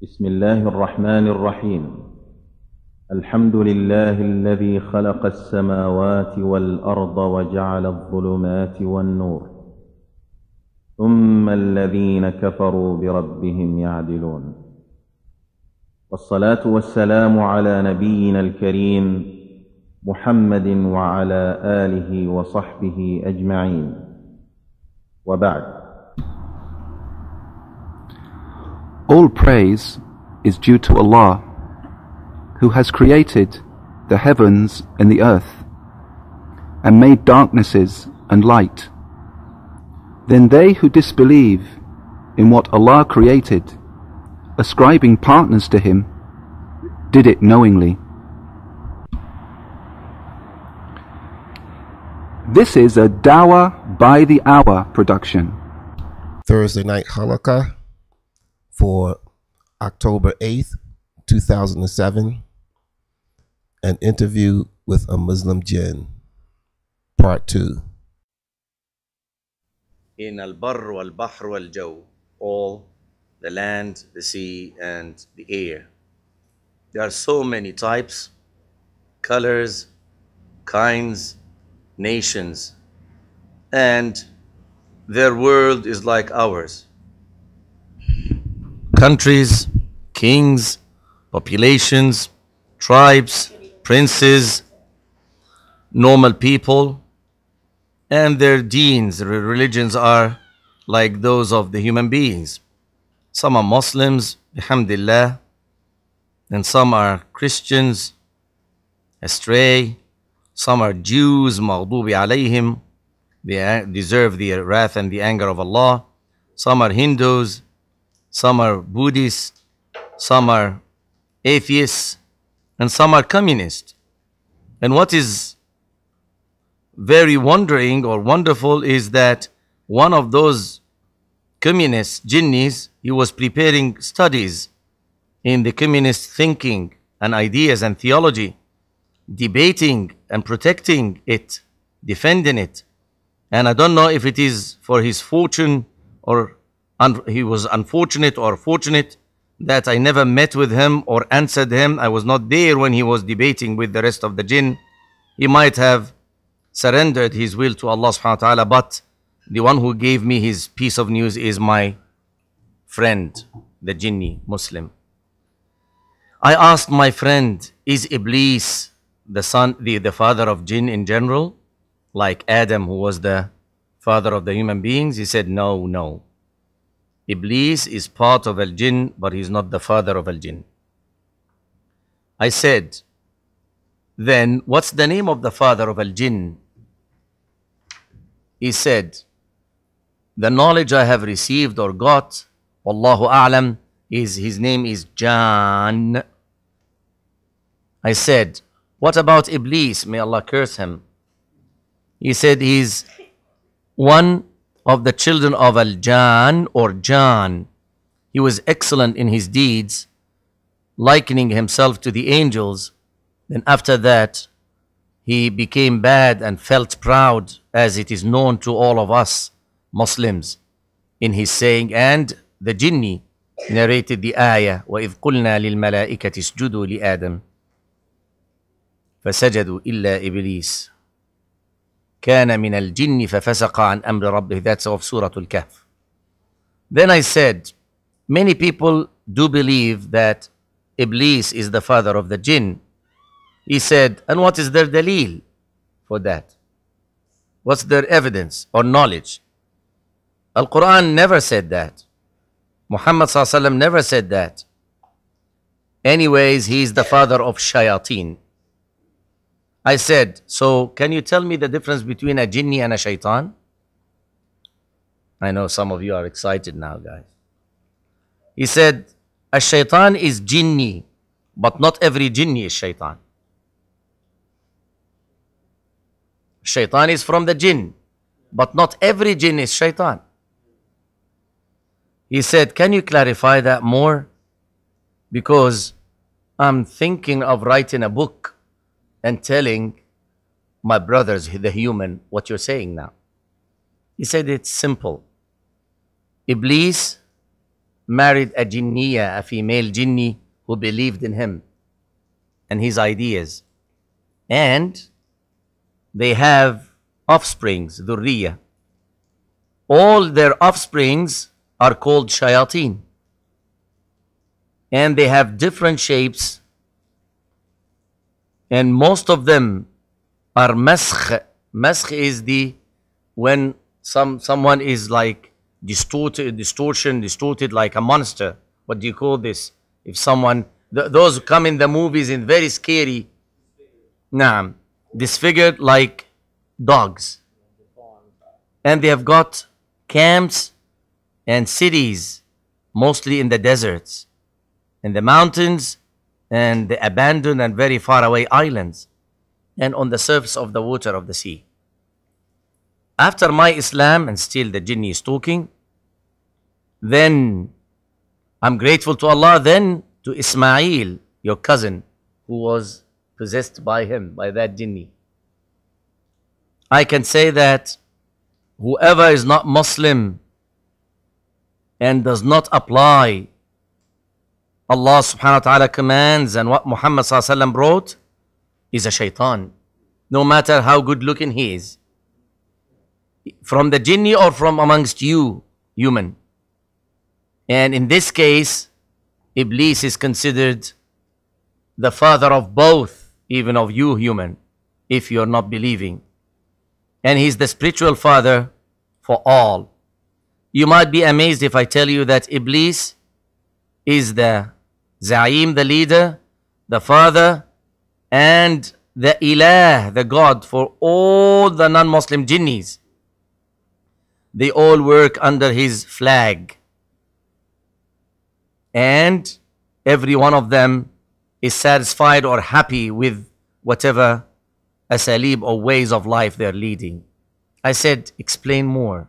بسم الله الرحمن الرحيم. الحمد لله الذي خلق السماوات والأرض وجعل الظلمات والنور، ثم الذين كفروا بربهم يعدلون. والصلاة والسلام على نبينا الكريم محمد وعلى آله وصحبه أجمعين، وبعد. All praise is due to Allah, who has created the heavens and the earth, and made darknesses and light. Then they who disbelieve in what Allah created, ascribing partners to Him, did it knowingly. This is a Dawah by the Hour production. Thursday night Halakha for October 8th, 2007, an interview with a Muslim Jinn, part 2. In al-barr wal-bahr wal-jaw, all the land, the sea, and the air. There are so many types, colors, kinds, nations, and their world is like ours. Countries, kings, populations, tribes, princes, normal people, and their deens, their religions are like those of the human beings. Some are Muslims, alhamdulillah, and some are Christians, astray. Some are Jews, maghdubi alayhim, they deserve the wrath and the anger of Allah. Some are Hindus, some are Buddhists, some are atheists, and some are communists. And what is very wondering or wonderful is that one of those communist jinnis, he was preparing studies in the communist thinking and ideas and theology, debating and protecting it, defending it. And I don't know if it is for his fortune or he was unfortunate or fortunate that I never met with him or answered him. I was not there when he was debating with the rest of the jinn. He might have surrendered his will to Allah subhanahu wa ta'ala, but the one who gave me his piece of news is my friend, the jinni Muslim. I asked my friend, is Iblis the father of jinn in general, like Adam, who was the father of the human beings? He said, no. Iblis is part of al-jinn, but he's not the father of al-jinn. I said, then what's the name of the father of al-jinn? He said, the knowledge I have received or got, Wallahu a'lam, is his name is Jinn. I said, what about Iblis? May Allah curse him. He said he's one of the children of Al-Jan or Jan. He was excellent in his deeds, likening himself to the angels. Then after that, he became bad and felt proud, as it is known to all of us Muslims, in his saying, and the jinni narrated the ayah, وَإِذْ قُلْنَا لِلْمَلَائِكَةِ اسْجُدُوا لِآدَمَ فَسَجَدُوا إِلَّا إِبْلِيسَ كَانَ مِنَ الْجِنِّ فَفَسَقَ عَنْ أَمْرِ رَبِّهِ. That's of Surah Al-Kahf. Then I said, many people do believe that Iblis is the father of the jinn. He said, and what is their daleel for that? What's their evidence or knowledge? Al-Quran never said that. Muhammad ﷺ never said that. Anyways, he is the father of shayateen. I said, so can you tell me the difference between a jinni and a shaitan? I know some of you are excited now, guys. He said, a shaitan is jinni, but not every jinni is shaitan. Shaitan is from the jinn, but not every jinn is shaitan. He said, can you clarify that more? Because I'm thinking of writing a book and telling my brothers, the human, what you're saying now. He said, it's simple. Iblis married a jinniya, a female jinni who believed in him and his ideas. And they have offsprings, dhurriya. All their offsprings are called shayateen. And they have different shapes. And most of them are maskh. Maskh is when someone is like distorted like a monster. What do you call this? If someone, those come in the movies in very scary, disfigured like dogs. And they have got camps and cities, mostly in the deserts, in the mountains, and the abandoned and very far away islands, and on the surface of the water of the sea. After my Islam, and still the jinni is talking, then I'm grateful to Allah, then to Ismail, your cousin, who was possessed by him, by that jinni. I can say that whoever is not Muslim and does not apply Allah subhanahu wa ta'ala commands and what Muhammad sallallahu alaihi wasallam brought is a shaitan, no matter how good looking he is, from the jinni or from amongst you human. And in this case, Iblis is considered the father of both, even of you human, if you're not believing. And he's the spiritual father for all. You might be amazed if I tell you that Iblis is the Za'im, the leader, the father, and the Ilah, the God for all the non-Muslim jinnis. They all work under his flag. And every one of them is satisfied or happy with whatever asalib or ways of life they're leading. I said, explain more.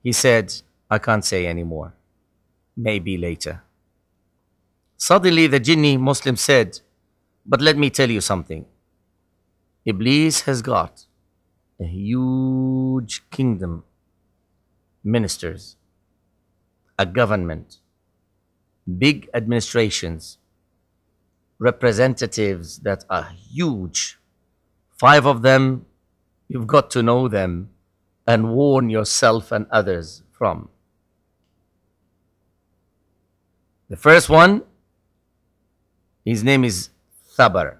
He said, I can't say anymore. Maybe later. Suddenly the jinni Muslim said, but let me tell you something. Iblis has got a huge kingdom, ministers, a government, big administrations, representatives that are huge. 5 of them, you've got to know them and warn yourself and others from. The first one, his name is Thabar.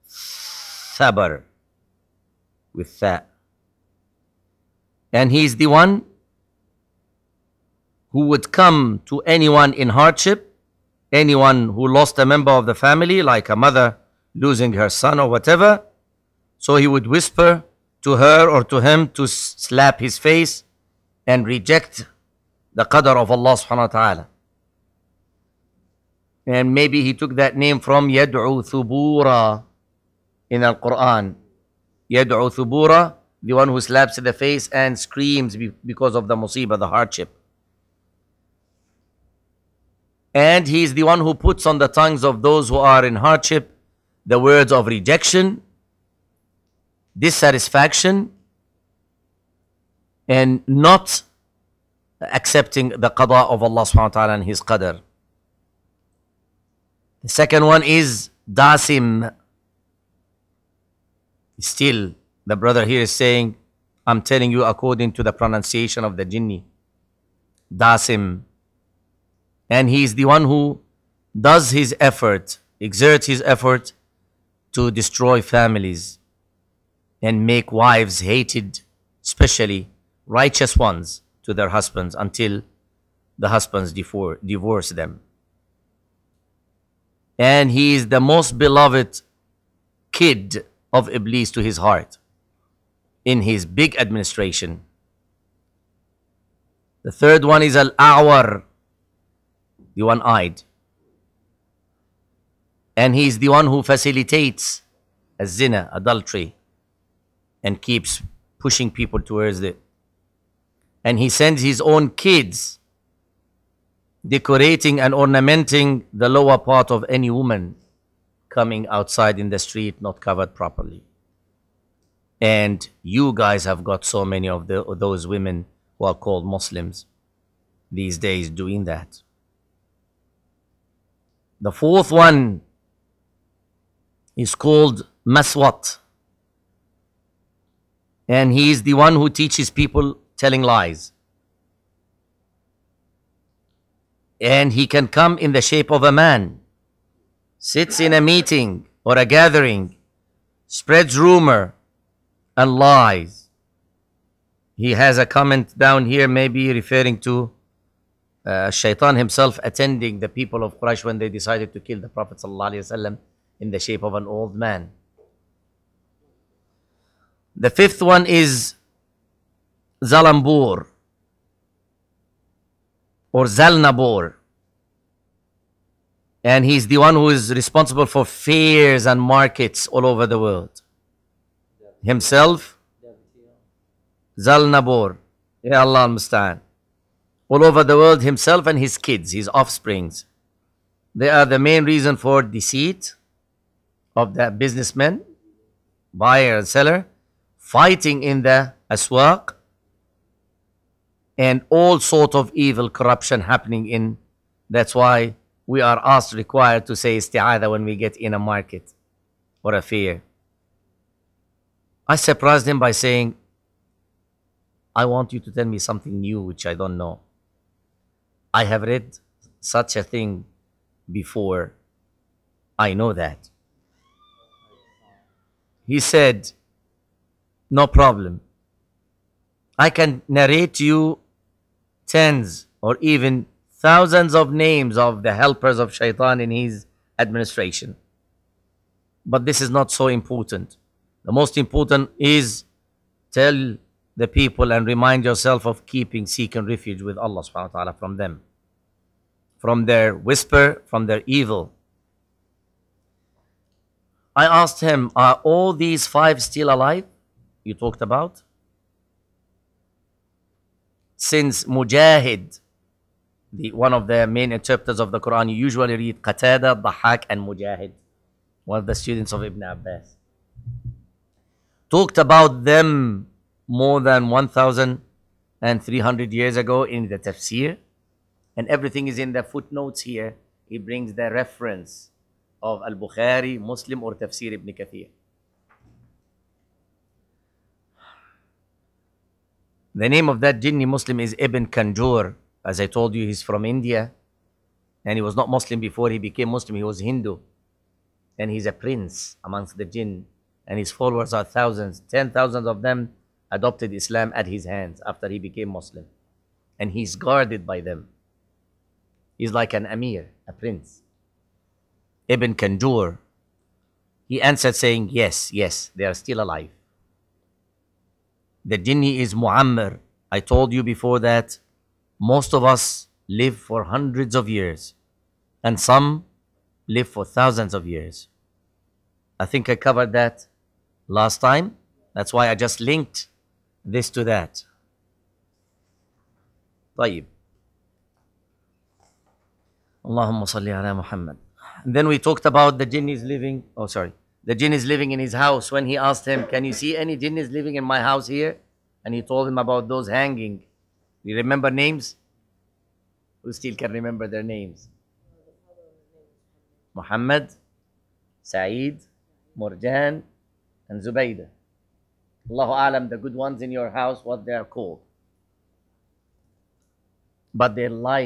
Thabar with that. And he's the one who would come to anyone in hardship, anyone who lost a member of the family, like a mother losing her son or whatever. So he would whisper to her or to him to slap his face and reject the qadr of Allah subhanahu wa ta'ala. And maybe he took that name from Yad'u Thubura in the Quran. Yad'u Thubura, the one who slaps the face and screams because of the musibah, the hardship. And he is the one who puts on the tongues of those who are in hardship the words of rejection, dissatisfaction, and not accepting the qada of Allah subhanahu wa ta'ala and his qadr. The second one is Dasim. Still, the brother here is saying, I'm telling you according to the pronunciation of the jinni. Dasim. And he is the one who does his effort, exerts his effort to destroy families and make wives hated, especially righteous ones, to their husbands until the husbands divorce them. And he is the most beloved kid of Iblis to his heart in his big administration. The third one is Al-A'war, the one-eyed. And he is the one who facilitates a zina, adultery, and keeps pushing people towards it. And he sends his own kids decorating and ornamenting the lower part of any woman coming outside in the street not covered properly. And you guys have got so many of those women who are called Muslims these days doing that. The fourth one is called Maswat. And he is the one who teaches people telling lies. And he can come in the shape of a man, sits in a meeting or a gathering, spreads rumor and lies. He has a comment down here, maybe referring to Shaitan himself attending the people of Quraysh when they decided to kill the Prophet ﷺ in the shape of an old man. The fifth one is Zalambur or Zalnabur. And he's the one who is responsible for fairs and markets all over the world. Himself, Zalnabur. Ya Allah al-Musta'an. All over the world, himself and his kids, his offsprings. They are the main reason for deceit of the businessmen, buyer and seller, fighting in the aswaq, and all sort of evil corruption happening in. That's why we are asked, required to say isti'adha when we get in a market or a fair. I surprised him by saying, I want you to tell me something new which I don't know. I have read such a thing before. I know that. He said, no problem. I can narrate to you tens or even thousands of names of the helpers of Shaitan in his administration. But this is not so important. The most important is tell the people and remind yourself of seeking refuge with Allah subhanahu wa ta'ala from them, from their whisper, from their evil. I asked him, are all these five still alive you talked about? Since Mujahid, one of the main interpreters of the Quran, you usually read Qatada, Dhahak and Mujahid, one of the students of Ibn Abbas, talked about them more than 1,300 years ago in the tafsir, and everything is in the footnotes here. He brings the reference of Al-Bukhari, Muslim or Tafsir Ibn Kathir. The name of that Jinni Muslim is Ibn Kanjur. As I told you, he's from India, and he was not Muslim before he became Muslim. He was Hindu, and he's a prince amongst the Jinn, and his followers are thousands. 10,000 of them adopted Islam at his hands after he became Muslim, and he's guarded by them. He's like an Amir, a prince. Ibn Kanjur, he answered saying, yes, they are still alive. The Jinni is Muammar. I told you before that most of us live for hundreds of years, and some live for thousands of years. I think I covered that last time. That's why I just linked this to that. طيب. Allahumma salli ala Muhammad. And then we talked about the jinn is living, the jinn is living in his house. When he asked him, can you see any jinn is living in my house here? And he told him about those hanging. You remember names? Who still can remember their names? Muhammad, Saeed, Murjan, and Zubaydah. Allahu Alam, the good ones in your house, what they are called. But their life